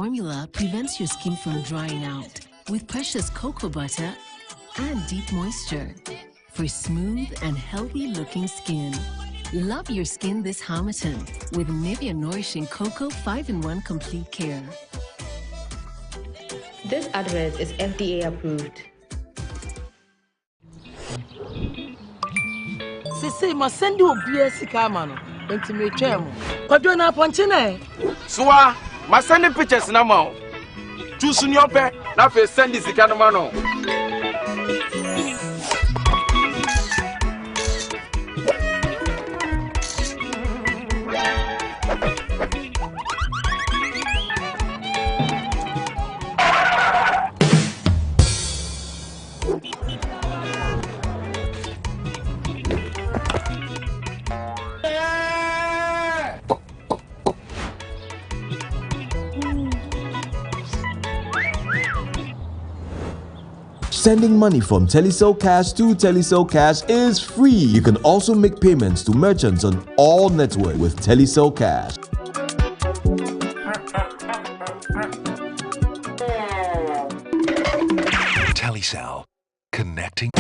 Formula prevents your skin from drying out with precious cocoa butter and deep moisture for smooth and healthy looking skin. Love your skin this Harmattan with Nivea Nourishing Cocoa 5-in-1 Complete Care. This advert is FDA approved. Sisi masende obia sika ma no enti me twam kwadwo na ponche na Soa masende pictures na ma choose ni ope na fe send sika no ma no. Sending money from Telecel Cash to Telecel Cash is free. You can also make payments to merchants on all networks with Telecel Cash. Telecel, connecting.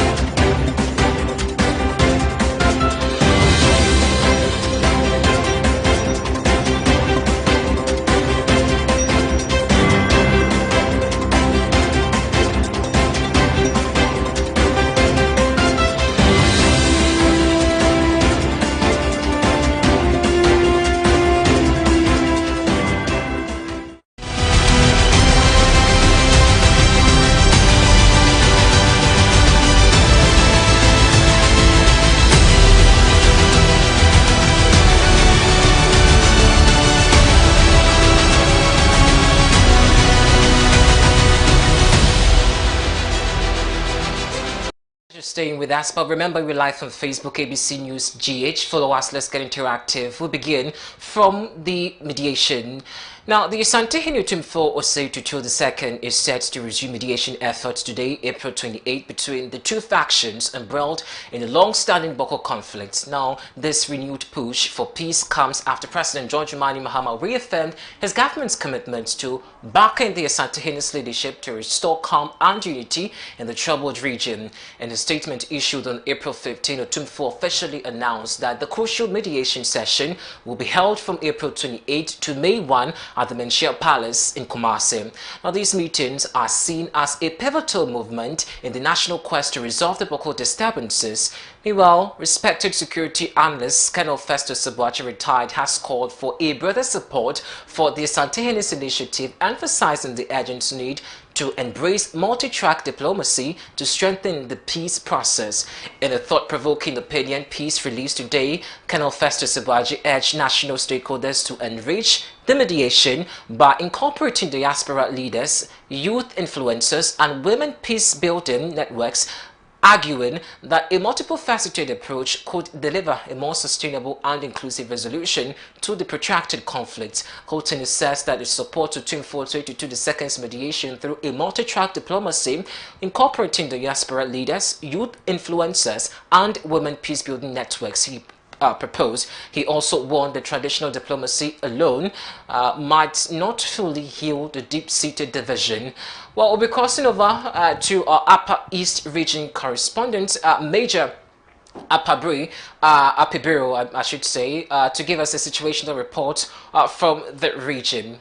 Staying with us, but remember we're live on Facebook, ABC News GH. Follow us, let's get interactive. We'll begin from the mediation. Now, the Asante Tweneboah Mello II is set to resume mediation efforts today, April 28, between the two factions embroiled in a long-standing Boko conflict. Now, this renewed push for peace comes after President John Dramani Mahama reaffirmed his government's commitment to backing the Asante leadership to restore calm and unity in the troubled region. In a statement issued on April 15, Tweneboah officially announced that the crucial mediation session will be held from April 28 to May 1 at the Menchia Palace in Kumasi. Now, these meetings are seen as a pivotal movement in the national quest to resolve the Boko disturbances. Meanwhile, respected security analyst Colonel Festus Sebuachi retired has called for a broader support for the Asante initiative, emphasizing the urgent need to embrace multi-track diplomacy to strengthen the peace process. In a thought-provoking opinion piece released today, Colonel Festus Sebuachi urged national stakeholders to enrich the mediation by incorporating diaspora leaders, youth influencers, and women peace-building networks, arguing that a multiple-faceted approach could deliver a more sustainable and inclusive resolution to the protracted conflict. Colton says that its support to Tweneboah II's mediation through a multi-track diplomacy, incorporating diaspora leaders, youth influencers, and women peace-building networks. He proposed. He also warned that traditional diplomacy alone might not fully heal the deep-seated division. Well, we'll be crossing over to our Upper East Region correspondent, Major Apibiro, I should say, to give us a situational report from the region.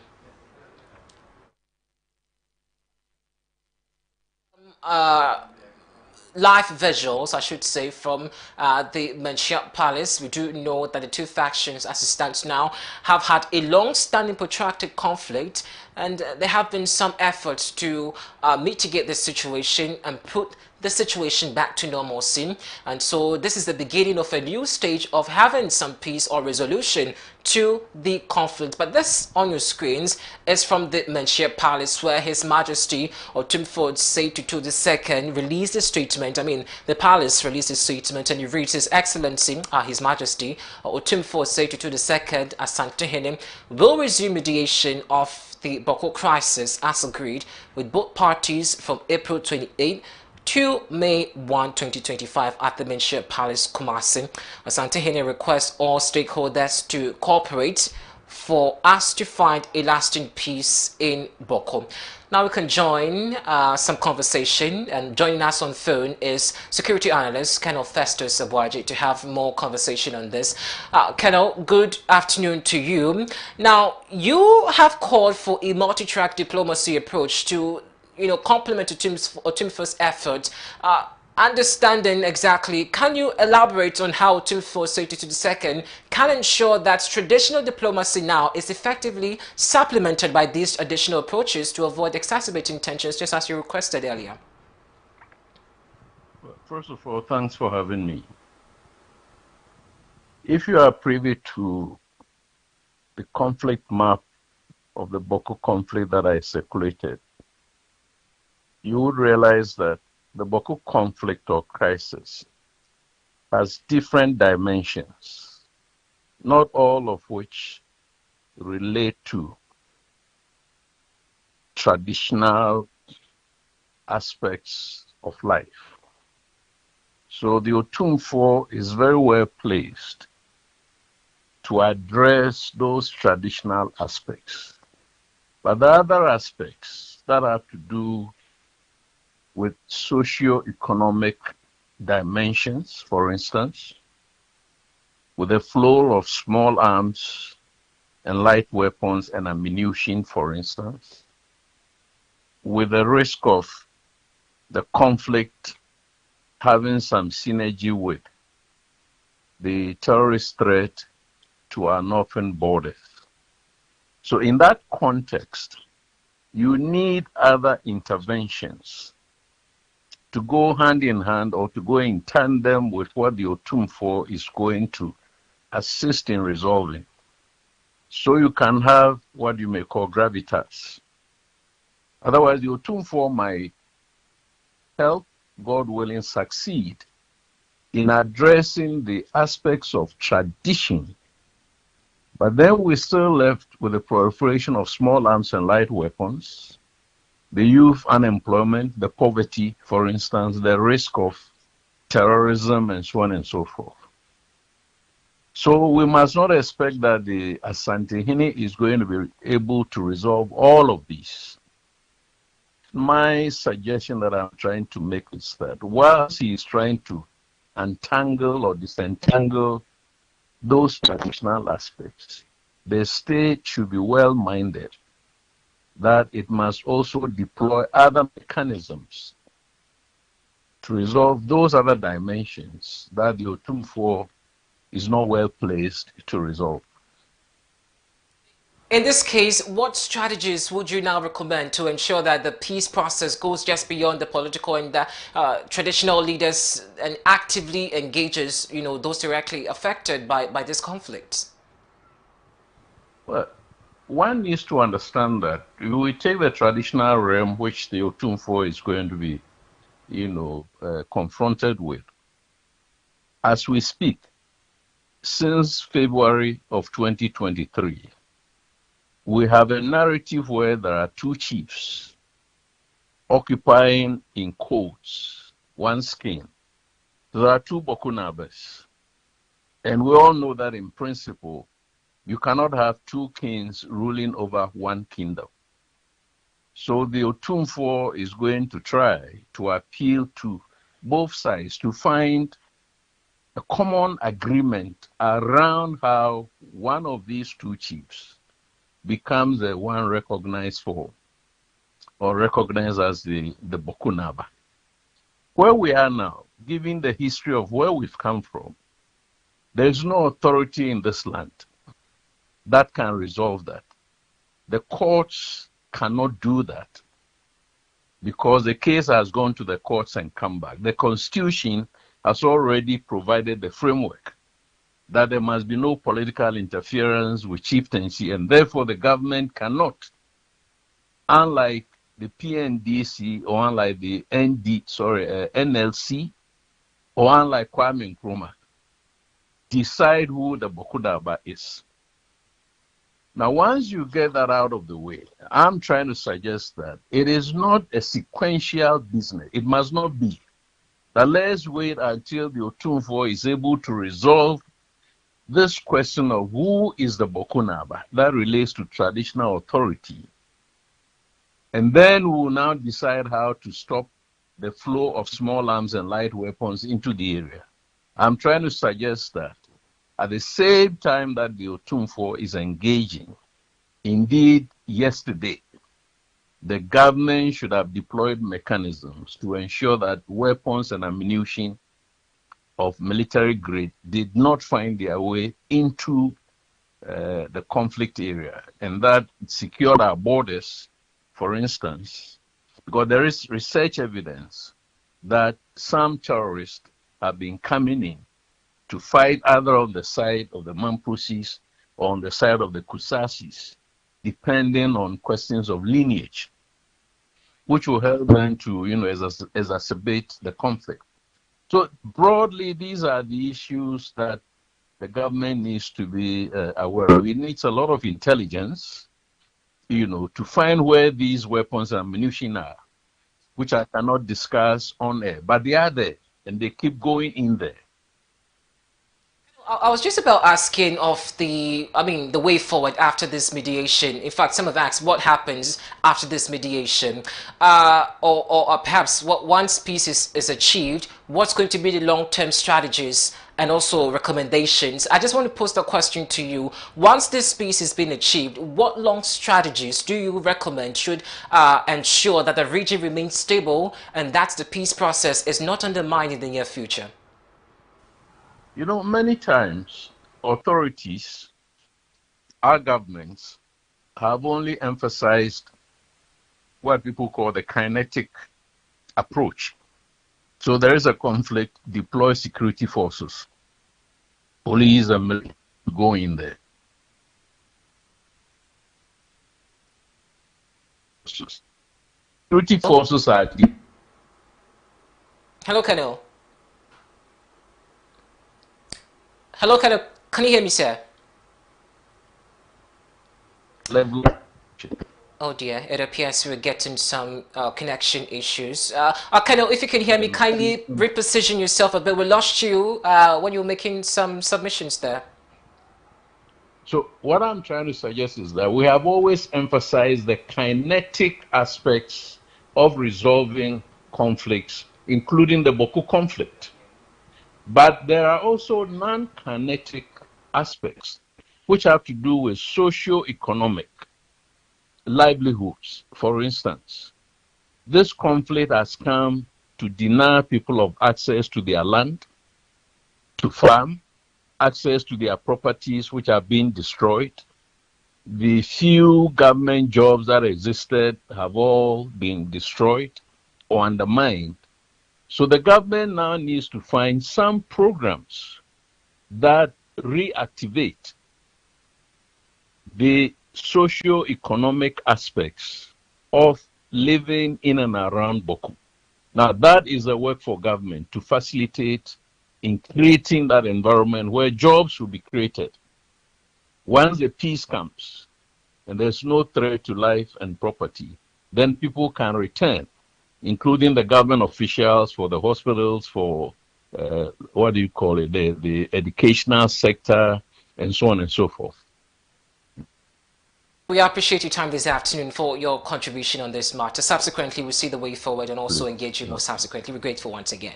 Live visuals, I should say, from the Menchia Palace. We do know that the two factions, as it stands now, have had a long-standing protracted conflict, and there have been some efforts to mitigate the situation and put the situation back to normalcy. And so this is the beginning of a new stage of having some peace or resolution to the conflict. But this on your screens is from the Menchia Palace, where His Majesty Tweneboah II released a statement. I mean, the palace released a statement, and it reads, His Excellency, His Majesty Tweneboah II Asante will resume mediation of the Boko crisis as agreed with both parties from April 28 to May 1, 2025 at the Menchia Palace, Kumasi. Asante requests all stakeholders to cooperate for us to find a lasting peace in Boko. Now we can join some conversation, and joining us on phone is security analyst Colonel Festus Abuaji to have more conversation on this. Colonel, good afternoon to you. Now, you have called for a multi-track diplomacy approach to, complement Otumfuo's effort. Understanding exactly, can you elaborate on how Otumfuo II can ensure that traditional diplomacy now is effectively supplemented by these additional approaches to avoid exacerbating tensions, just as you requested earlier? Well, first of all, thanks for having me. If you are privy to the conflict map of the Boko conflict that I circulated, you would realize that the Boko conflict or crisis has different dimensions, not all of which relate to traditional aspects of life. So the Otumfuo is very well placed to address those traditional aspects. But the other aspects that have to do with socio-economic dimensions, for instance, with the flow of small arms and light weapons and ammunition, for instance, with the risk of the conflict having some synergy with the terrorist threat to our northern borders. So in that context, you need other interventions to go hand in hand or to go in tandem with what the Otumfuo is going to assist in resolving. So you can have what you may call gravitas. Otherwise, the Otumfuo might help, God willing, succeed in addressing the aspects of tradition. But then we're still left with the proliferation of small arms and light weapons, the youth unemployment, the poverty, for instance, the risk of terrorism, and so on and so forth. So we must not expect that the Asantehene is going to be able to resolve all of these. My suggestion that I'm trying to make is that whilst he is trying to untangle or disentangle those traditional aspects, the state should be well-minded that it must also deploy other mechanisms to resolve those other dimensions that the Otumfuo is not well placed to resolve. In this case, what strategies would you now recommend to ensure that the peace process goes just beyond the political and the traditional leaders and actively engages, those directly affected by this conflict? Well, one needs to understand that we take the traditional realm which the Otumfuo is going to be, confronted with. As we speak, since February of 2023, we have a narrative where there are two chiefs occupying, in quotes, one skin. There are two Bokunabas. And we all know that in principle, you cannot have two kings ruling over one kingdom. So the Otumfuo is going to try to appeal to both sides to find a common agreement around how one of these two chiefs becomes the one recognized for or recognized as the Bokunaba. Where we are now, given the history of where we've come from, there is no authority in this land that can resolve that. The courts cannot do that because the case has gone to the courts and come back. The Constitution has already provided the framework that there must be no political interference with chieftaincy, and therefore the government cannot, unlike the PNDC or unlike the NLC or unlike Kwame Nkrumah, decide who the Bokudaba is. Now, once you get that out of the way, I'm trying to suggest that it is not a sequential business. It must not be. That let's wait until the Otumfuo is able to resolve this question of who is the Bokunaba, that relates to traditional authority. And then we will now decide how to stop the flow of small arms and light weapons into the area. I'm trying to suggest that at the same time that the Otumfuo is engaging, indeed yesterday, the government should have deployed mechanisms to ensure that weapons and ammunition of military grade did not find their way into the conflict area, and that secured our borders, for instance, because there is research evidence that some terrorists have been coming in to fight either on the side of the Mampusis or on the side of the Kusasis, depending on questions of lineage, which will help them to, exacerbate the conflict. So broadly, these are the issues that the government needs to be aware of. It needs a lot of intelligence, to find where these weapons and ammunition are, which I cannot discuss on air, but they are there and they keep going in there. I was just about asking of the way forward after this mediation. In fact, some have asked what happens after this mediation, or perhaps once peace is achieved, what's going to be the long-term strategies and also recommendations. I just want to pose the question to you. Once this peace has been achieved, what long strategies do you recommend should ensure that the region remains stable and that the peace process is not undermined in the near future? Many times authorities, our governments, have only emphasized what people call the kinetic approach. So there is a conflict, deploy security forces, police and military go in there. Security forces are... Hello, Colonel. Hello, can you hear me, sir? Level. Oh dear, it appears we're getting some connection issues. Colonel, if you can hear me, kindly reposition yourself a bit. We lost you when you were making some submissions there. So what I'm trying to suggest is that we have always emphasized the kinetic aspects of resolving conflicts, including the Boku conflict. But there are also non-kinetic aspects which have to do with socio-economic livelihoods. For instance, this conflict has come to deny people of access to their land, to farm, access to their properties which are being destroyed. The few government jobs that existed have all been destroyed or undermined. So the government now needs to find some programs that reactivate the socio-economic aspects of living in and around Boku. Now that is the work for government to facilitate in creating that environment where jobs will be created. Once the peace comes and there's no threat to life and property, then people can return, including the government officials, for the hospitals, for the educational sector, and so on and so forth. We appreciate your time this afternoon for your contribution on this matter. Subsequently, we'll see the way forward and also engage you more subsequently. We're grateful once again.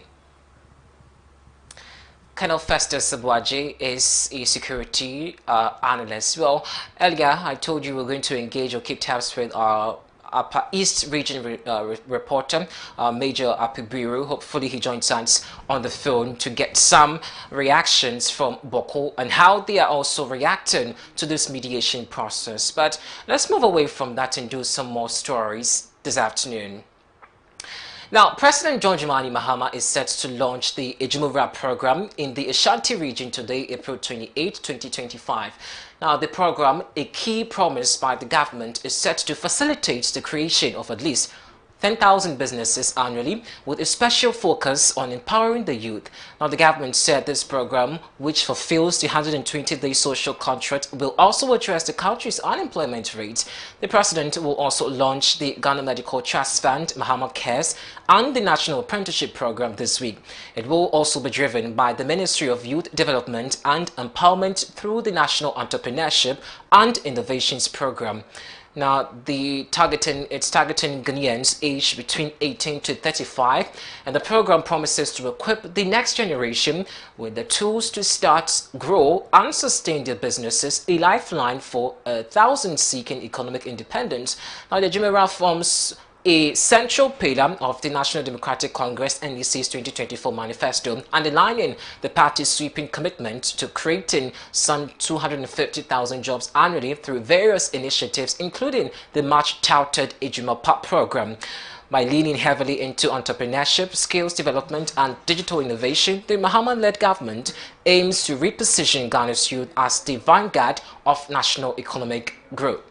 Colonel Festus Abuaje is a security analyst. Well, earlier I told you we're going to engage or keep tabs with our Upper East Region reporter, Major Apibiru. Hopefully he joins us on the phone to get some reactions from Boko and how they are also reacting to this mediation process. But let's move away from that and do some more stories this afternoon. Now, President John Dramani Mahama is set to launch the Ejimura program in the Ashanti region today, April 28, 2025. Now, the program, a key promise by the government, is set to facilitate the creation of at least 10,000 businesses annually, with a special focus on empowering the youth. Now, the government said this program, which fulfills the 120-day social contract, will also address the country's unemployment rate. The president will also launch the Ghana Medical Trust Fund, Mahama Cares, and the National Apprenticeship Program this week. It will also be driven by the Ministry of Youth Development and Empowerment through the National Entrepreneurship and Innovations Program. Now, it's targeting Ghanaians aged between 18 to 35, and the program promises to equip the next generation with the tools to start, grow, and sustain their businesses, a lifeline for 1,000 seeking economic independence. Now, the Jumera forms a central pillar of the National Democratic Congress NDC's 2024 manifesto, underlining the party's sweeping commitment to creating some 250,000 jobs annually through various initiatives, including the much-touted Ejuma PAP program. By leaning heavily into entrepreneurship, skills development, and digital innovation, the Mahama-led government aims to reposition Ghana's youth as the vanguard of national economic growth.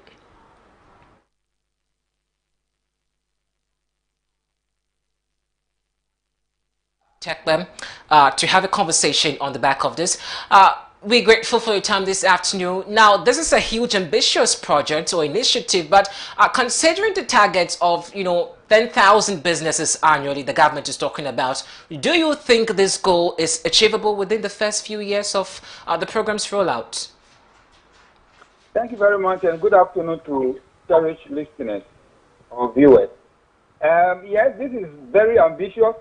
Tekbem, to have a conversation on the back of this. We're grateful for your time this afternoon. Now, this is a huge, ambitious project or initiative, but considering the targets of, 10,000 businesses annually the government is talking about, do you think this goal is achievable within the first few years of the program's rollout? Thank you very much, and good afternoon to cherished listeners or viewers. Yes, this is very ambitious,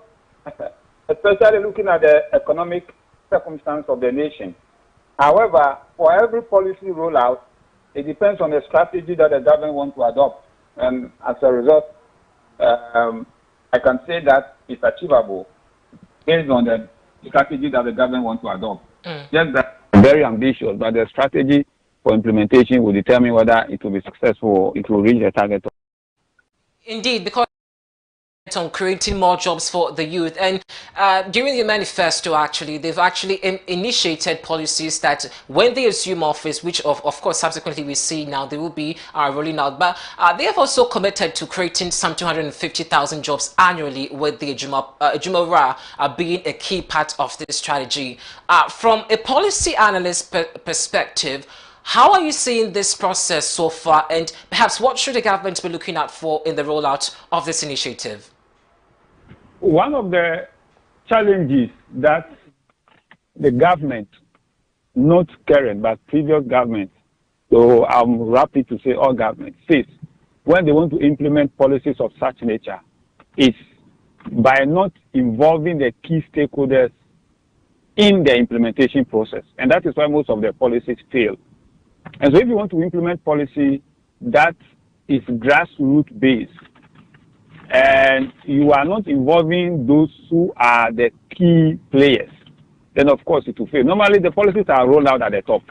especially looking at the economic circumstance of the nation. However, for every policy rollout, it depends on the strategy that the government wants to adopt. And as a result, I can say that it's achievable based on the strategy that the government wants to adopt. Just that very ambitious, but the strategy for implementation will determine whether it will be successful or it will reach the target. Indeed, because on creating more jobs for the youth, and during the manifesto they've initiated policies that when they assume office, which of course subsequently we see now they will be rolling out, but they have also committed to creating some 250,000 jobs annually, with the Ejuma being a key part of this strategy. From a policy analyst perspective, how are you seeing this process so far, and perhaps what should the government be looking out for in the rollout of this initiative? One of the challenges that the government, not current but previous government, so I'm happy to say all governments, face when they want to implement policies of such nature is by not involving the key stakeholders in the implementation process. And that is why most of the policies fail. And so if you want to implement policy that is grassroots based, and you are not involving those who are the key players, then of course it will fail. Normally the policies are rolled out at the top.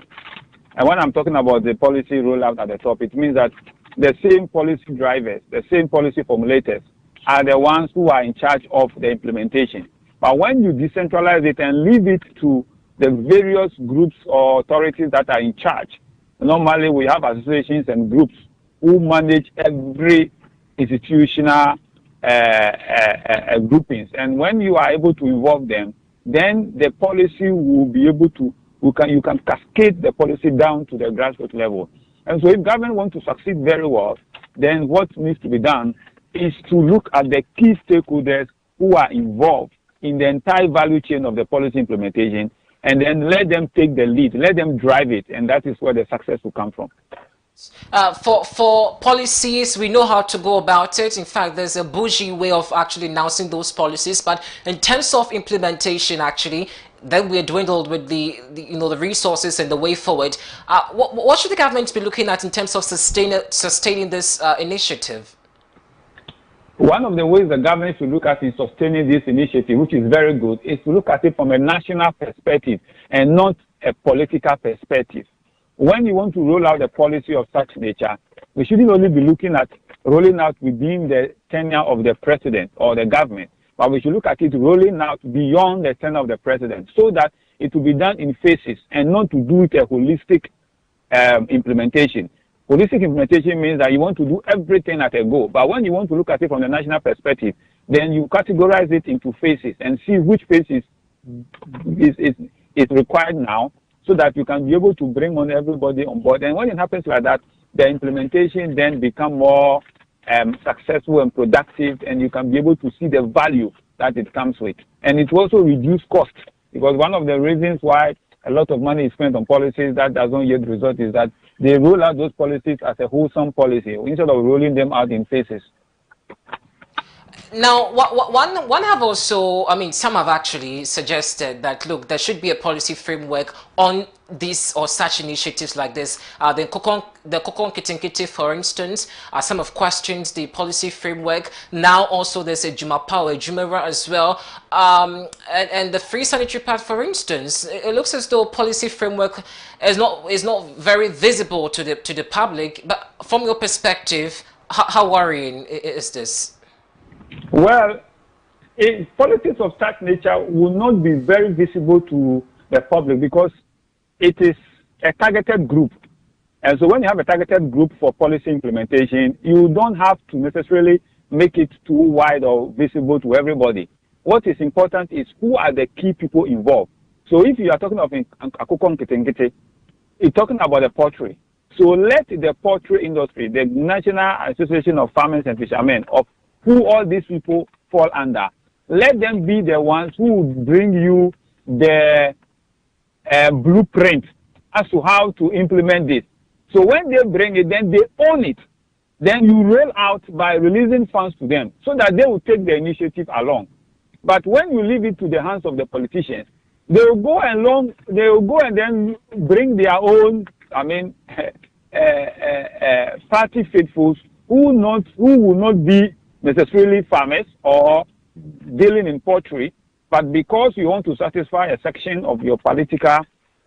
And when I'm talking about the policy rollout at the top, it means that the same policy drivers, the same policy formulators are the ones who are in charge of the implementation. But when you decentralize it and leave it to the various groups or authorities that are in charge, normally we have associations and groups who manage every institutional groupings, and when you are able to involve them, then the policy will be able to, you can cascade the policy down to the grassroots level. And so if government wants to succeed very well, then what needs to be done is to look at the key stakeholders who are involved in the entire value chain of the policy implementation, and then let them take the lead, let them drive it, and that is where the success will come from. For policies, we know how to go about it. In fact, there's a bougie way of actually announcing those policies. But in terms of implementation, then we're dwindled with the resources and the way forward. What should the government be looking at in terms of sustaining this initiative? One of the ways the government should look at in sustaining this initiative, which is very good, is to look at it from a national perspective and not a political perspective. When you want to roll out a policy of such nature, we shouldn't only be looking at rolling out within the tenure of the president or the government, but we should look at it rolling out beyond the tenure of the president, so that it will be done in phases and not to do it a holistic implementation. Holistic implementation means that you want to do everything at a go. But when you want to look at it from the national perspective, then you categorize it into phases and see which phase is required now, so that you can be able to bring on everybody on board. And when it happens like that, the implementation then become more successful and productive, and you can be able to see the value that it comes with. And it also reduce cost, because one of the reasons why a lot of money is spent on policies that doesn't yet result is that they roll out those policies as a wholesome policy instead of rolling them out in phases. Now, one have also, I mean, some have actually suggested that, look, there should be a policy framework on this or such initiatives like this. The Kokon Kitinkiti, for instance, some have questioned the policy framework. Now also there's a Jumapao, a Jumera as well. And the free sanitary pad, for instance, it looks as though policy framework is not very visible to the public. But from your perspective, how worrying is this? Well, policies of such nature will not be very visible to the public because it is a targeted group. And so when you have a targeted group for policy implementation, you don't have to necessarily make it too wide or visible to everybody. What is important is who are the key people involved. So if you are talking of Akokon Kitengete, you're talking about the poultry. So let the poultry industry, the National Association of Farmers and Fishermen, of who all these people fall under, let them be the ones who bring you the blueprint as to how to implement this. So when they bring it, then they own it. Then you roll out by releasing funds to them so that they will take the initiative along. But when you leave it to the hands of the politicians, they will go along, they will go and then bring their own, I mean, party faithfuls who will not be necessarily farmers or dealing in poultry, but because you want to satisfy a section of your political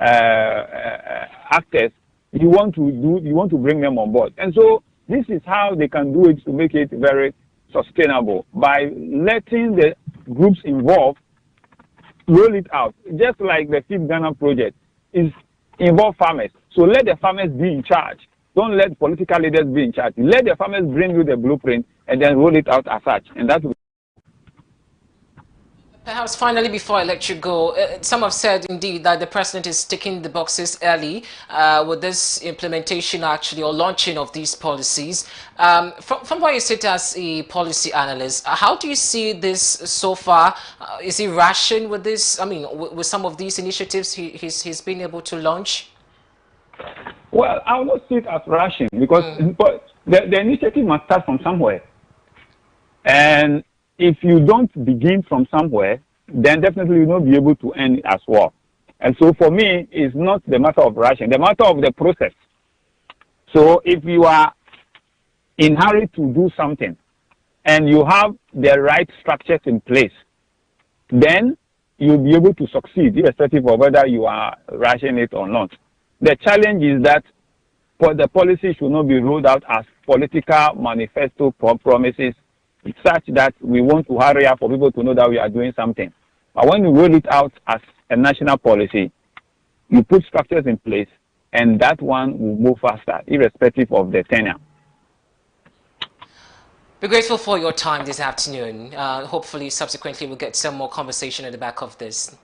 actors, you want to bring them on board. And so this is how they can do it to make it very sustainable, by letting the groups involved roll it out. Just like the Feed Ghana project is involve farmers. So let the farmers be in charge. Don't let political leaders be in charge. Let the farmers bring you the blueprint and then roll it out as such. And that will... Perhaps finally, before I let you go, some have said indeed that the president is ticking the boxes early with this implementation actually, or launching of these policies. From where you sit as a policy analyst, how do you see this so far? Is he rational with this? I mean, with some of these initiatives he's been able to launch? Well, I will not see it as rushing because the initiative must start from somewhere. And if you don't begin from somewhere, then definitely you will not be able to end it as well. And so for me, it's not the matter of rushing, the matter of the process. So if you are in a hurry to do something and you have the right structures in place, then you'll be able to succeed irrespective of whether you are rushing it or not. The challenge is that the policy should not be rolled out as political manifesto promises, such that we want to hurry up for people to know that we are doing something. But when you roll it out as a national policy, you put structures in place, and that one will move faster, irrespective of the tenure. We're grateful for your time this afternoon. Hopefully, subsequently, we'll get some more conversation at the back of this.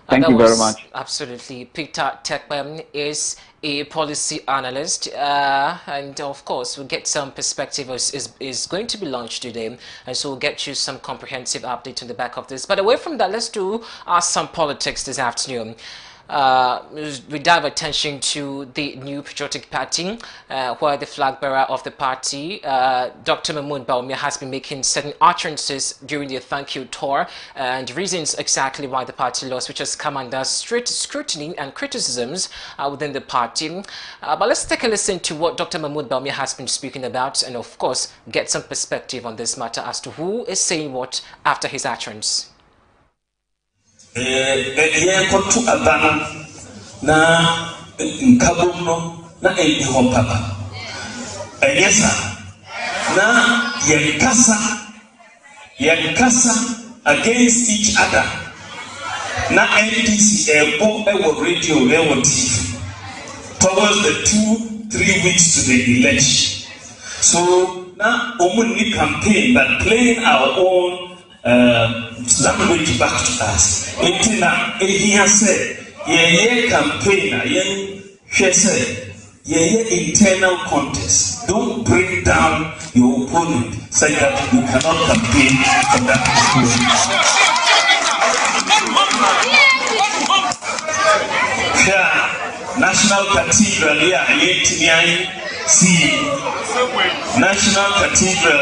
Thank you very much. Absolutely. Peter Tekpem is a policy analyst, and of course, we'll get some perspective. Is going to be launched today, and so we'll get you some comprehensive update on the back of this. But away from that, let's do some politics this afternoon. We dive attention to the New Patriotic Party, where the flag bearer of the party, Dr. Tweneboah Mello, has been making certain utterances during the thank you tour, and reasons exactly why the party lost, which has come under strict scrutiny and criticisms within the party. But let's take a listen to what Dr. Tweneboah Mello has been speaking about, and of course, get some perspective on this matter as to who is saying what after his utterance. Kotu abano na nkabono na ehon papa yesa na yakasa against each other na NDC ebo ewo radio ewo TV towards the two 3 weeks to the election. So now we campaign, but playing our own language back to us. It now he said, yeah, campaign, internal contest. Don't bring down your opponent so that you cannot campaign for that position. National Cathedral here, see National Cathedral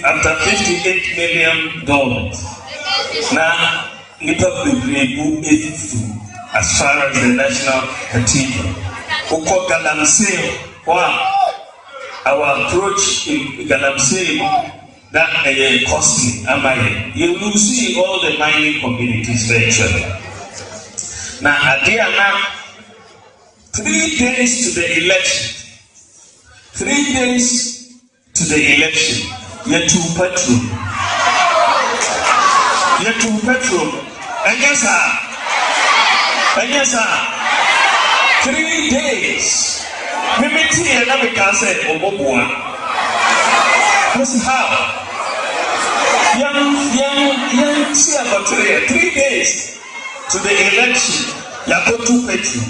after $58 million. Now, as far as the National Cathedral. Oko Galamsey, wow, our approach in Galamsey, that costly. You will see all the mining communities virtually. Now, now, 3 days to the election. 3 days to the election. You're too petrol. You're too petrol. And yes, sir. And yes, sir. 3 days. Mimiti and America said, Obobua. This is how. Young, see about 3 days to the election. You go to petrol.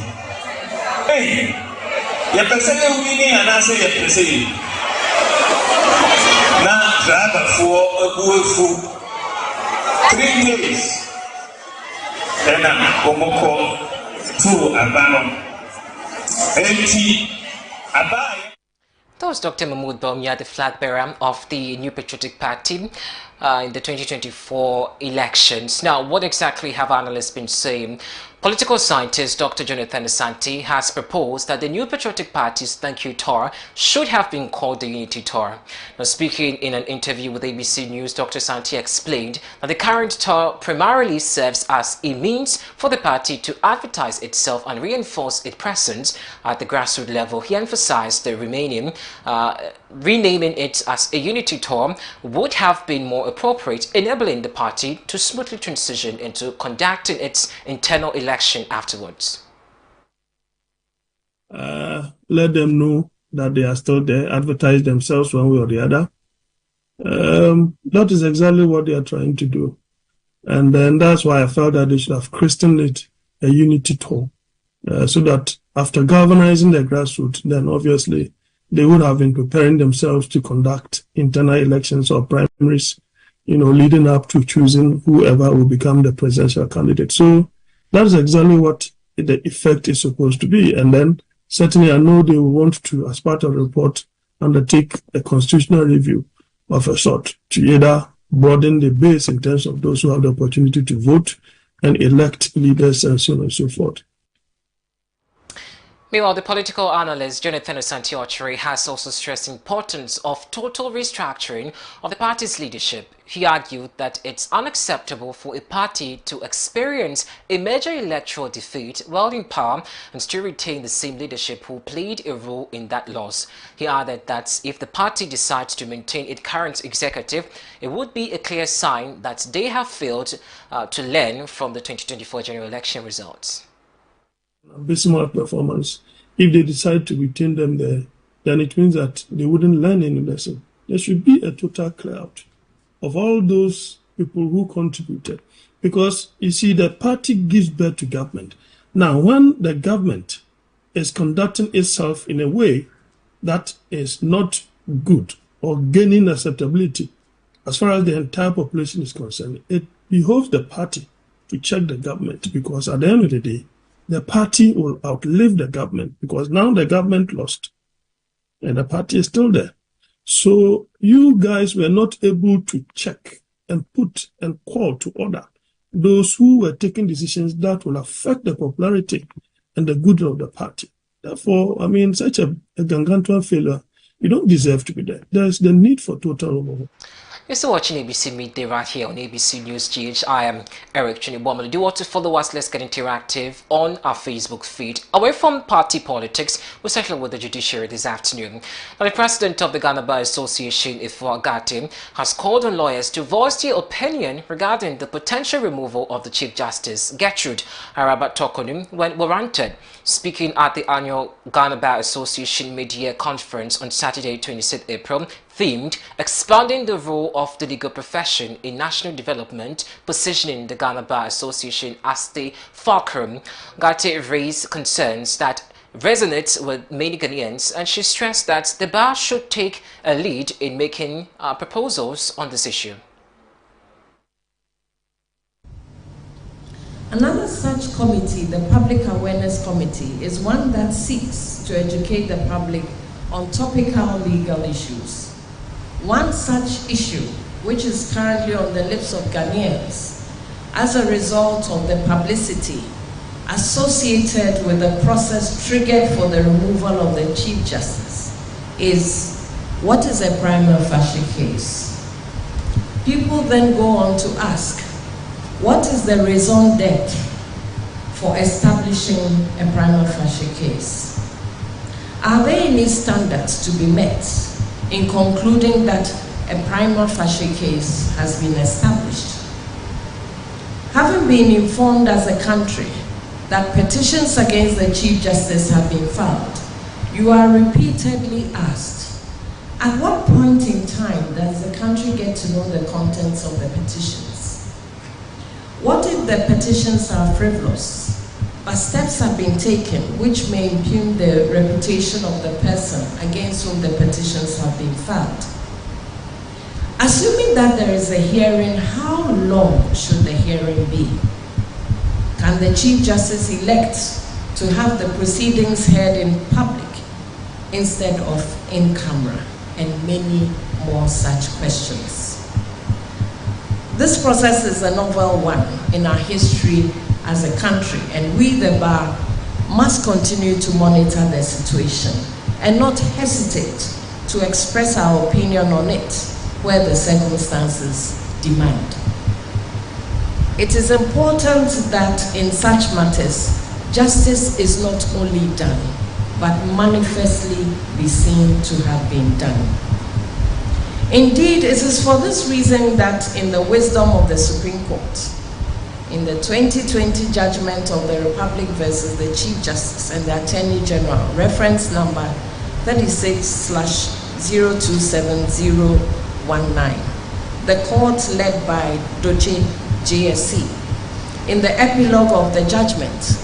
Hey, you person winning and I say you person. Now driver for a good food. 3 days. Then I'm going to Abano. That was Dr. Mahmoud Bawumia, the flag bearer of the New Patriotic Party in the 2024 elections. Now, what exactly have analysts been saying? Political scientist Dr. Jonathan Asante has proposed that the New Patriotic Party's thank you tour should have been called the Unity Tour. Now, speaking in an interview with ABC News, Dr. Asante explained that the current tour primarily serves as a means for the party to advertise itself and reinforce its presence at the grassroots level. He emphasized the renaming it as a Unity Tour would have been more appropriate, enabling the party to smoothly transition into conducting its internal election afterwards. Let them know that they are still there, advertise themselves one way or the other. That is exactly what they are trying to do. And then that's why I felt that they should have christened it a Unity Tour, so that after galvanizing the grassroots, then obviously they would have been preparing themselves to conduct internal elections or primaries, leading up to choosing whoever will become the presidential candidate. So that's exactly what the effect is supposed to be. And then certainly I know they will want to, as part of the report, undertake a constitutional review of a sort to either broaden the base in terms of those who have the opportunity to vote and elect leaders and so on and so forth. Meanwhile, the political analyst Jonathan Asante has also stressed the importance of total restructuring of the party's leadership. He argued that it's unacceptable for a party to experience a major electoral defeat while in power and still retain the same leadership who played a role in that loss. He added that if the party decides to maintain its current executive, it would be a clear sign that they have failed to learn from the 2024 general election results. Abysmal performance. If they decide to retain them there, then it means that they wouldn't learn any lesson. There should be a total clear out of all those people who contributed. Because, you see, the party gives birth to government. Now, when the government is conducting itself in a way that is not good or gaining acceptability, as far as the entire population is concerned, it behoves the party to check the government, because at the end of the day, the party will outlive the government, because now the government lost and the party is still there. So you guys were not able to check and put and call to order those who were taking decisions that will affect the popularity and the good of the party. Therefore, I mean, such a gargantuan failure, you don't deserve to be there. There's the need for total overhaul. You're still watching ABC Midday right here on ABC News GH. I am Eric Tweneboah Mello. Do you want to follow us? Let's get interactive on our Facebook feed. Away from party politics, we're settling with the judiciary this afternoon. Now, the president of the Ghana Bar Association, Ifo Agati, has called on lawyers to voice their opinion regarding the potential removal of the Chief Justice, Gertrude Arabat Tokonum, when warranted. Speaking at the annual Ghana Bar Association Mid-Year Conference on Saturday, 26 April, themed Expanding the Role of the Legal Profession in National Development, positioning the Ghana Bar Association as the fulcrum, Gate raised concerns that resonates with many Ghanaians, and she stressed that the bar should take a lead in making proposals on this issue. Another such committee, the Public Awareness Committee, is one that seeks to educate the public on topical legal issues. One such issue, which is currently on the lips of Ghanaians as a result of the publicity associated with the process triggered for the removal of the Chief Justice, is what is a prima facie case? People then go on to ask, what is the raison d'etre for establishing a prima facie case? Are there any standards to be met in concluding that a prima facie case has been established? Having been informed as a country that petitions against the Chief Justice have been filed, you are repeatedly asked, at what point in time does the country get to know the contents of the petitions? What if the petitions are frivolous, but steps have been taken which may impugn the reputation of the person against whom the petitions have been filed? Assuming that there is a hearing, how long should the hearing be? Can the Chief Justice elect to have the proceedings heard in public instead of in camera? And many more such questions. This process is a novel one in our history as a country, and we, the bar, must continue to monitor the situation and not hesitate to express our opinion on it where the circumstances demand. It is important that in such matters, justice is not only done, but manifestly be seen to have been done. Indeed, it is for this reason that in the wisdom of the Supreme Court, in the 2020 judgment of the Republic versus the Chief Justice and the Attorney General, reference number 36/027019, the court led by Doche JSC, in the epilogue of the judgment,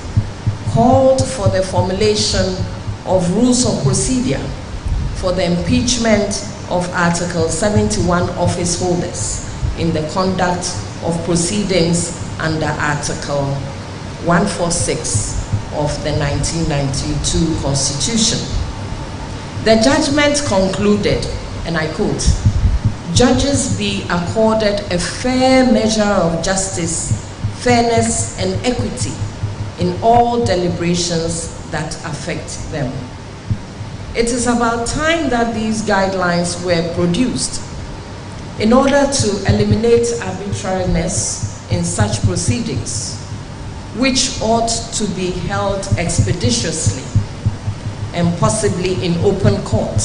called for the formulation of rules of procedure for the impeachment of Article 71 office holders in the conduct of proceedings under Article 146 of the 1992 Constitution. The judgment concluded, and I quote, "Judges be accorded a fair measure of justice, fairness, and equity in all deliberations that affect them." It is about time that these guidelines were produced in order to eliminate arbitrariness in such proceedings, which ought to be held expeditiously and possibly in open court,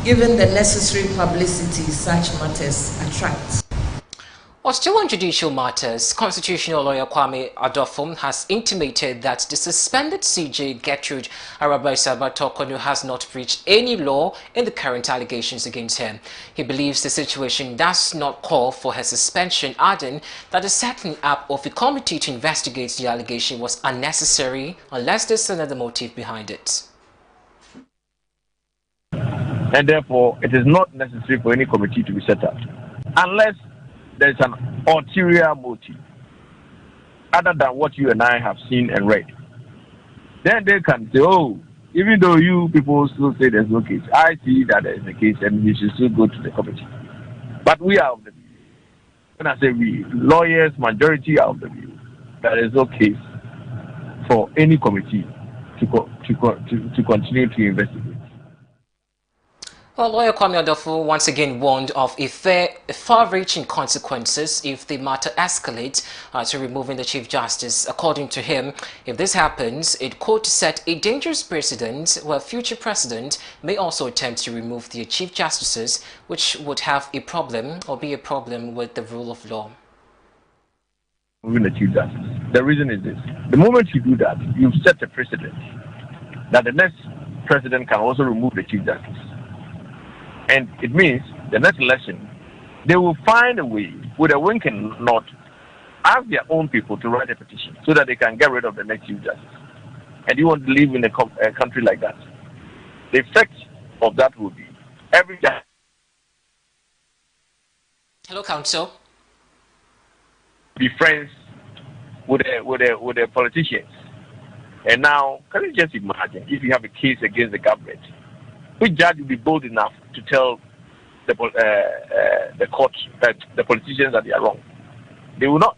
given the necessary publicity such matters attract. Well, still on judicial matters, constitutional lawyer Kwame Adofum has intimated that the suspended CJ Gertrude Arabaisa-Batokonu has not breached any law in the current allegations against him. He believes the situation does not call for her suspension, adding that the setting up of a committee to investigate the allegation was unnecessary unless there's another motive behind it. And therefore, it is not necessary for any committee to be set up unless there's an ulterior motive other than what you and I have seen and read. Then they can say, oh, even though you people still say there's no case, I see that there is a case and we should still go to the committee. But we are of the view, when I say we, lawyers, majority are of the view, there is no case for any committee to continue to investigate. Well, lawyer Kwame Adofum once again warned of far-reaching consequences if the matter escalates to removing the Chief Justice. According to him, if this happens, it could set a dangerous precedent where future president may also attempt to remove the Chief Justices, which would have a problem or be a problem with the rule of law. Removing the Chief Justice. The reason is this. The moment you do that, you've set a precedent that the next president can also remove the Chief Justice. And it means the next election, they will find a way, with a wink and nod, ask their own people to write a petition so that they can get rid of the next Chief Justice. And you want to live in a country like that. The effect of that will be every judge. Hello, Council. Be friends with the politicians. And now, can you just imagine if you have a case against the government, which judge will be bold enough to tell the court that the politicians that they are wrong? They will not.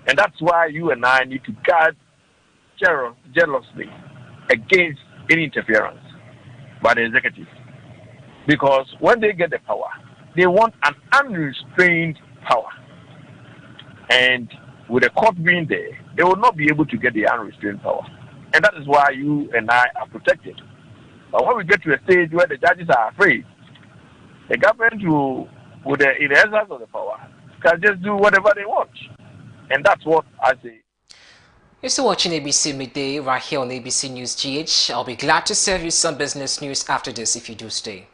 And that's why you and I need to guard jealously against any interference by the executive. Because when they get the power, they want an unrestrained power. And with the court being there, they will not be able to get the unrestrained power. And that is why you and I are protected. But when we get to a stage where the judges are afraid, the government will, in the essence of the power, can just do whatever they want. And that's what I say. You're still watching ABC Midday right here on ABC News GH. I'll be glad to serve you some business news after this if you do stay.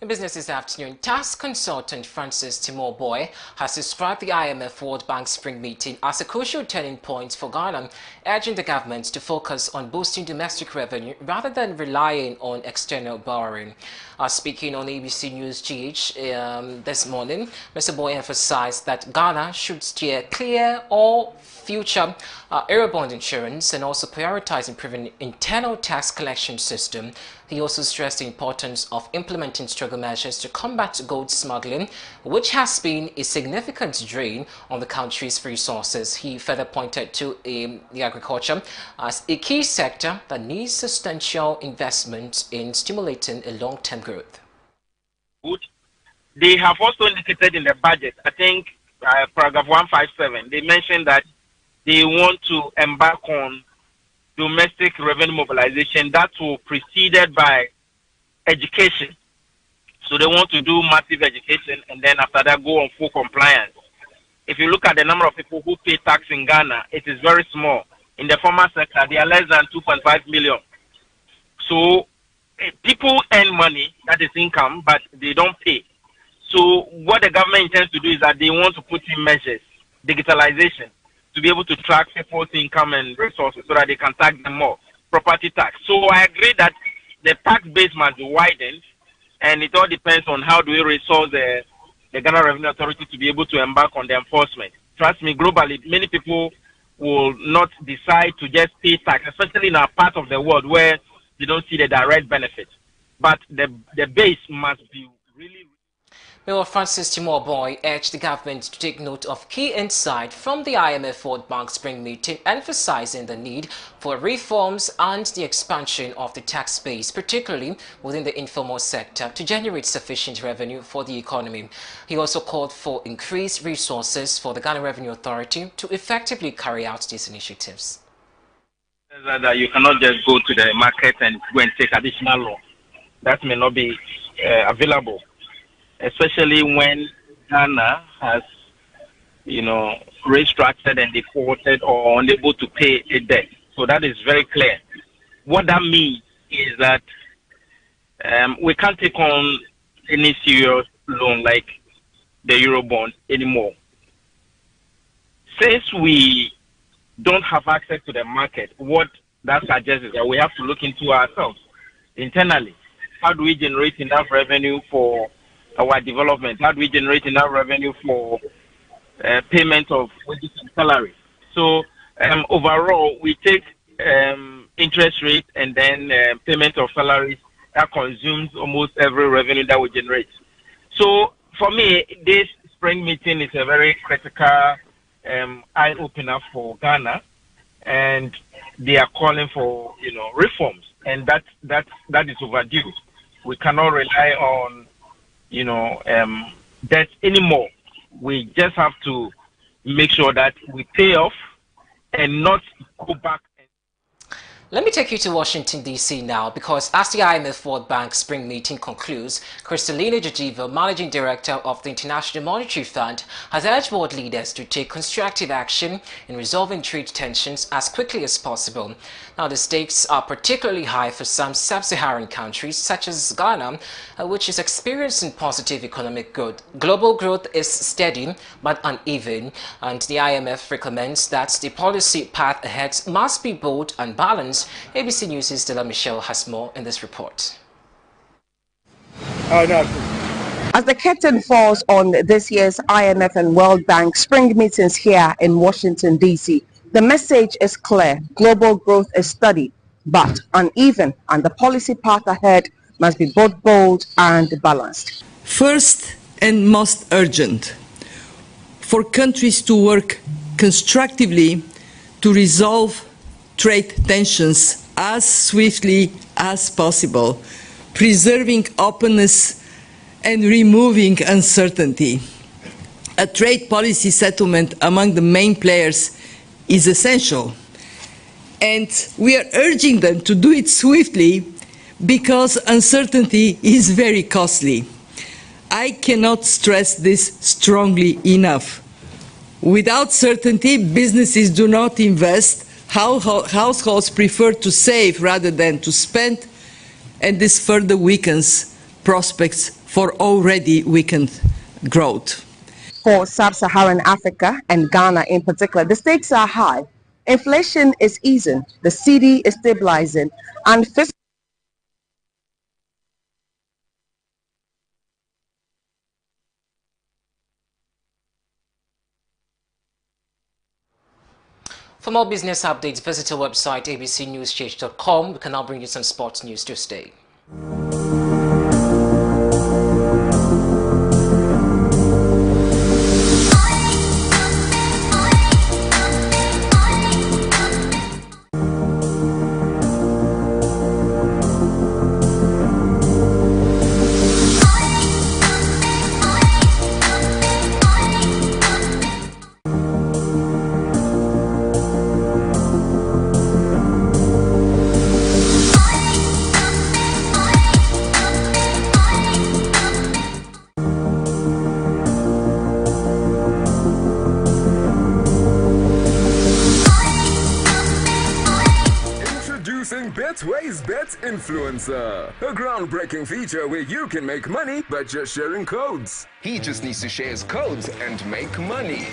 In business this afternoon, tax consultant Francis Tweneboah has described the IMF World Bank Spring Meeting as a crucial turning point for Ghana, urging the government to focus on boosting domestic revenue rather than relying on external borrowing. Speaking on ABC News GH this morning, Mr. Boy emphasized that Ghana should steer clear all future Eurobond insurance and also prioritize improving internal tax collection system. He also stressed the importance of implementing stronger measures to combat gold smuggling, which has been a significant drain on the country's resources. He further pointed to the agriculture as a key sector that needs substantial investment in stimulating a long-term growth. They have also indicated in the budget, I think paragraph 157, they mentioned that they want to embark on domestic revenue mobilization that will be preceded by education. So they want to do massive education and then after that go on full compliance. If you look at the number of people who pay tax in Ghana, it is very small. In the formal sector, they are less than 2.5 million. So people earn money, that is income, but they don't pay. So what the government intends to do is that they want to put in measures, digitalization, to be able to track people's income and resources so that they can tax them more, property tax. So I agree that the tax base must be widened, and it all depends on how do we resource the Ghana Revenue Authority to be able to embark on the enforcement. Trust me, globally, many people will not decide to just pay tax, especially in our part of the world where they don't see the direct benefit. But the base must be really... Mayor Francis Tweneboah urged the government to take note of key insight from the IMF World Bank Spring Meeting, emphasizing the need for reforms and the expansion of the tax base, particularly within the informal sector, to generate sufficient revenue for the economy. He also called for increased resources for the Ghana Revenue Authority to effectively carry out these initiatives. That you cannot just go to the market and go and take additional loan. That may not be available, especially when Ghana has, restructured and defaulted or unable to pay a debt. So that is very clear. What that means is that we can't take on any serious loan like the Eurobond anymore. Since we don't have access to the market, what that suggests is that we have to look into ourselves internally. How do we generate enough revenue for our development? How do we generate enough revenue for payment of wages and salary? So overall, we take interest rate and then payment of salaries that consumes almost every revenue that we generate. So for me, this spring meeting is a very critical eye-opener for Ghana, and they are calling for reforms, and that is overdue. We cannot rely on debt anymore. We just have to make sure that we pay off and not go back. Let me take you to Washington, D.C. now, because as the IMF World Bank Spring meeting concludes, Kristalina Georgieva, Managing Director of the International Monetary Fund, has urged world leaders to take constructive action in resolving trade tensions as quickly as possible. Now, the stakes are particularly high for some sub-Saharan countries, such as Ghana, which is experiencing positive economic growth. Global growth is steady but uneven, and the IMF recommends that the policy path ahead must be bold and balanced. ABC News' Stella Michelle has more in this report. As the curtain falls on this year's IMF and World Bank spring meetings here in Washington, D.C., the message is clear. Global growth is steady but uneven, and the policy path ahead must be both bold and balanced. First and most urgent, for countries to work constructively to resolve trade tensions as swiftly as possible, preserving openness and removing uncertainty. A trade policy settlement among the main players is essential, and we are urging them to do it swiftly because uncertainty is very costly. I cannot stress this strongly enough. Without certainty, businesses do not invest, households prefer to save rather than to spend, and this further weakens prospects for already weakened growth. For sub-Saharan Africa and Ghana in particular, the stakes are high. Inflation is easing, the cedi is stabilizing, and fiscal. For more business updates, visit our website abcnewschurch.com. We can now bring you some sports news to stay. Betway's Bet Influencer, a groundbreaking feature where you can make money by just sharing codes. He just needs to share his codes and make money.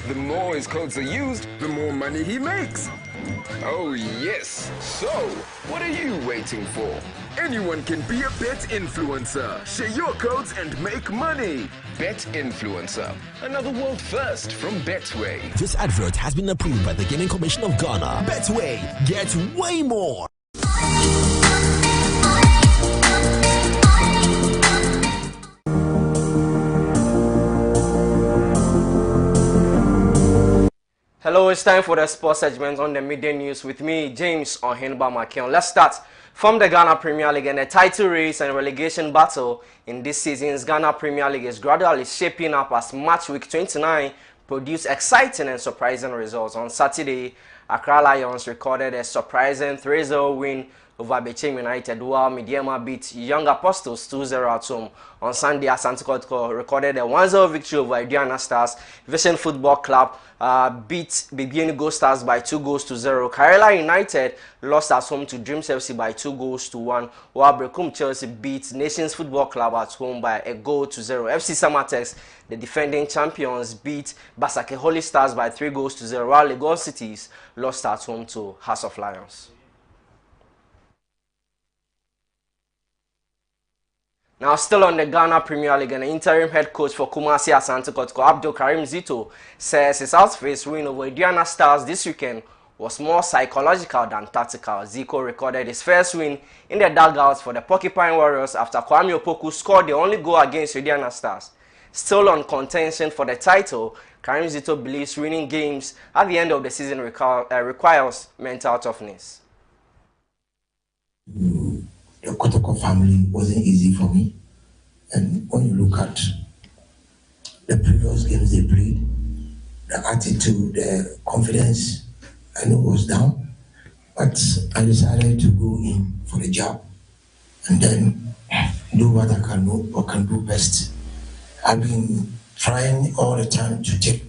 The more his codes are used, the more money he makes. Oh yes, so what are you waiting for? Anyone can be a bet influencer. Share your codes and make money. Bet Influencer, another world first from Betway. This advert has been approved by the Gaming Commission of Ghana. Betway, get way more. Hello, it's time for the sports segment on the midday news with me, James Ohenba Makion. Let's start from the Ghana Premier League, and the title race and relegation battle in this season's Ghana Premier League is gradually shaping up as match week 29 produced exciting and surprising results. On Saturday, Accra Lions recorded a surprising 3-0 win over Bechem United, while Mediema beat Young Apostles 2-0 at home. On Sunday, Asante Kotoko recorded a 1-0 victory over Aduana Stars. Vision Football Club beat Bibiani Go Stars by 2-0. Karela United lost at home to Dreams FC by 2-1, while Brekum Chelsea beat Nations Football Club at home by 1-0. FC Samatex, the defending champions, beat Basake Holy Stars by 3-0, while Lagos Cities lost at home to House of Lions. Now, still on the Ghana Premier League, and the interim head coach for Kumasi Asante Kotoko, Abdul Karim Zito, says his outfaced win over Aduana Stars this weekend was more psychological than tactical. Zico recorded his first win in the dugouts for the Porcupine Warriors after Kwame Opoku scored the only goal against Aduana Stars. Still on contention for the title, Karim Zito believes winning games at the end of the season requires mental toughness. The Kotoko family wasn't easy for me. And when you look at the previous games they played, the attitude, the confidence, I know was down. But I decided to go in for the job and then do what I can do or can do best. I've been trying all the time to take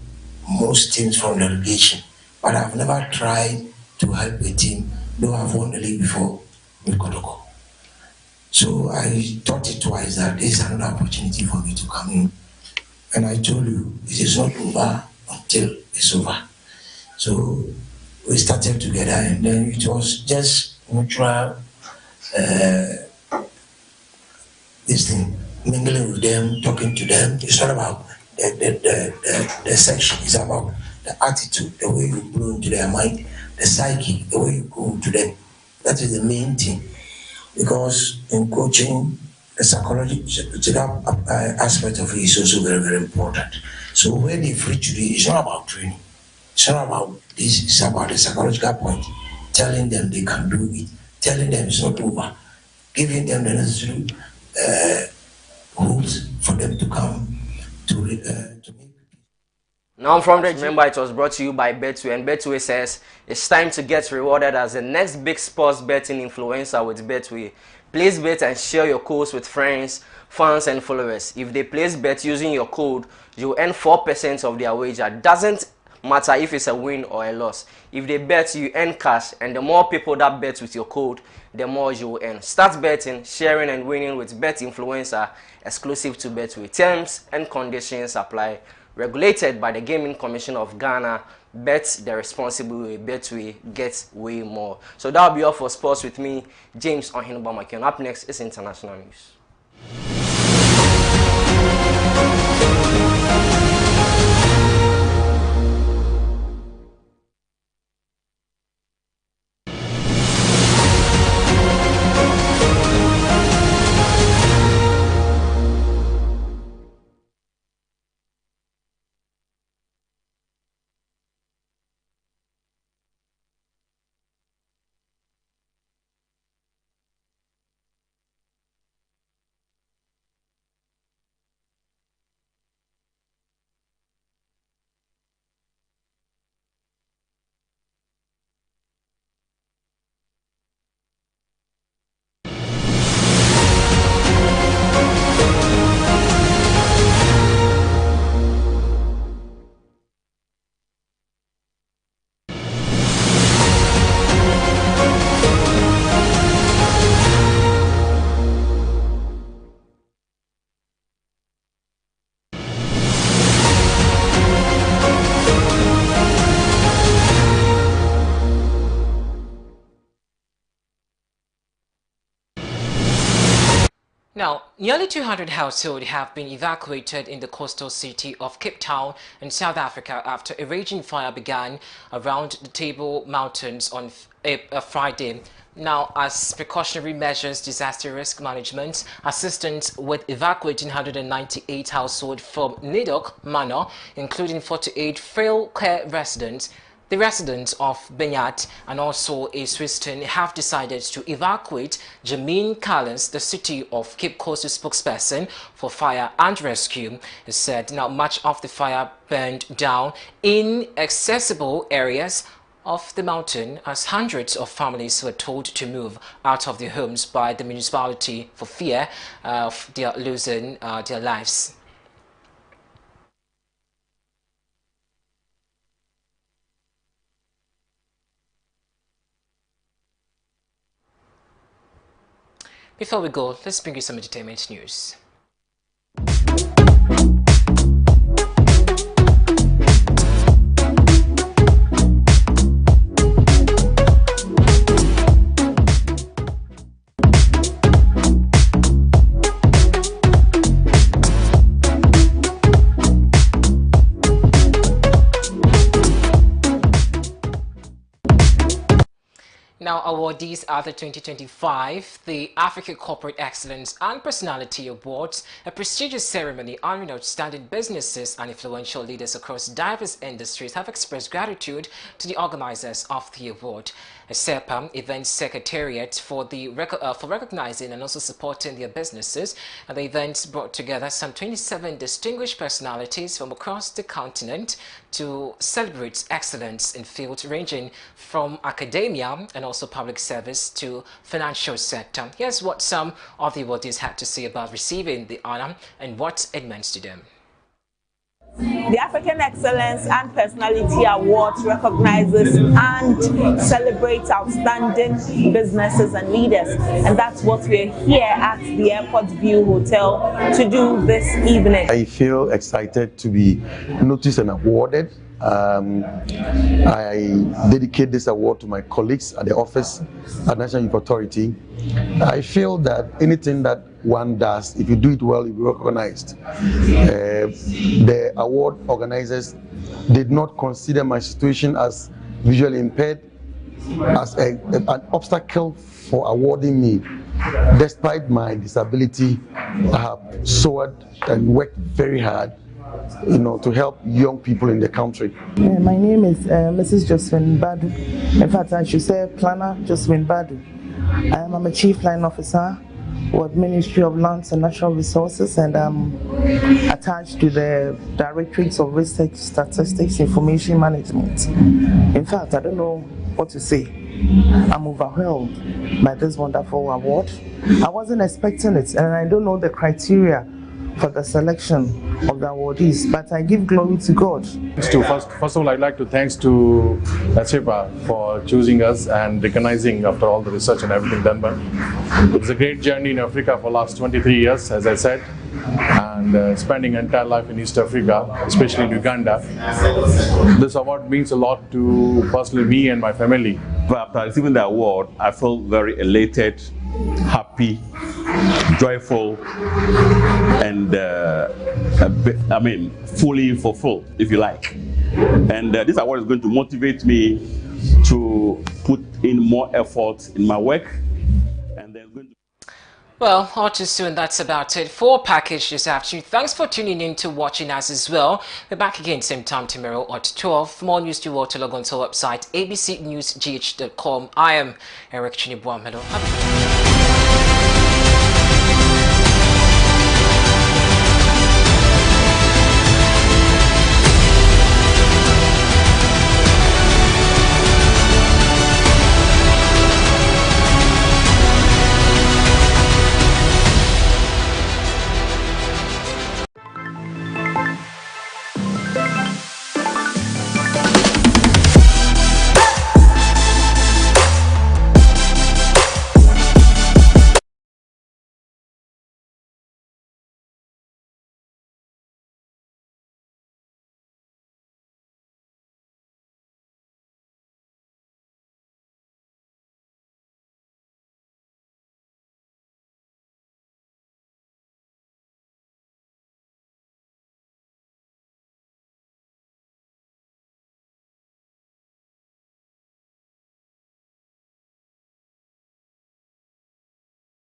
most teams from the relegation, but I've never tried to help a team, though I've won the league before with Kotoko. So I thought it twice that this is another opportunity for me to come in. And I told you, it is not over until it's over. So we started together and then it was just mutual, this thing, mingling with them, talking to them. It's not about the section, it's about the attitude, the way you blow into their mind, the psyche, the way you go to them. That is the main thing. Because in coaching, the psychological aspect of it is also very, very important. So when they free today, it's not about training. It's not about this, it's about the psychological point. Telling them they can do it, telling them it's not over, giving them the necessary rules for them to come to make. Now from the remember it was brought to you by Betway, and Betway says it's time to get rewarded as the next big sports betting influencer with Betway. Place bet and share your codes with friends, fans and followers. If they place bet using your code, you earn 4% of their wager. Doesn't matter if it's a win or a loss. If they bet, you earn cash, and the more people that bet with your code, the more you will earn. Start betting, sharing and winning with Bet Influencer, exclusive to Betway. Terms and conditions apply. Regulated by the Gaming Commission of Ghana. Bet the responsible way. Betway, get way more. So that'll be all for sports with me, James Tweneboah Mello. Up next is international news. Now, nearly 200 households have been evacuated in the coastal city of Cape Town in South Africa after a raging fire began around the Table Mountains on Friday. Now, as precautionary measures, disaster risk management, assistance with evacuating 198 households from Nidok Manor, including 48 frail care residents. The residents of Benyat and also a Swiston have decided to evacuate. Jameen Collins, the City of Cape Coast spokesperson for fire and rescue, has said now much of the fire burned down in accessible areas of the mountain, as hundreds of families were told to move out of their homes by the municipality for fear of their losing their lives. Before we go, let's bring you some entertainment news. Now, awardees are the 2025, the Africa Corporate Excellence and Personality Awards, a prestigious ceremony honoring outstanding businesses and influential leaders across diverse industries, have expressed gratitude to the organizers of the award. A SEPA event secretariat for recognizing and also supporting their businesses. And the event brought together some 27 distinguished personalities from across the continent to celebrate excellence in fields ranging from academia and also also public service to financial sector. Here's what some of the awardees had to say about receiving the honor and what it meant to them. The African Excellence and Personality Awards recognizes and celebrates outstanding businesses and leaders, and that's what we're here at the Airport View Hotel to do this evening. I feel excited to be noticed and awarded. I dedicate this award to my colleagues at the office at National Youth Authority. I feel that anything that one does, if you do it well, you'll be recognized. The award organizers did not consider my situation as visually impaired as an obstacle for awarding me. Despite my disability, I have soared and worked very hard, to help young people in the country. My name is Mrs. Josephine Badu. In fact, I should say Planner Josephine Badu. I'm a Chief Line Officer with Ministry of Lands and Natural Resources, and I'm attached to the Directorates of Research, Statistics, Information Management. In fact, I don't know what to say. I'm overwhelmed by this wonderful award. I wasn't expecting it, and I don't know the criteria for the selection of the awardees, but I give glory to God. First of all, I'd like to thanks to ACEPA for choosing us and recognizing after all the research and everything done by. It's a great journey in Africa for the last 23 years, as I said, and spending entire life in East Africa, especially in Uganda. This award means a lot to personally me and my family. After receiving the award, I feel very elated, happy, joyful, and fully fulfilled, if you like. And this award is going to motivate me to put in more effort in my work. And then going to well, all too soon, that's about it for Package this afternoon. Thanks for tuning in to watching us as well. We're back again same time tomorrow at 12. For more news to watch, log on to our website abcnewsgh.com. I am Eric Tweneboah Mello.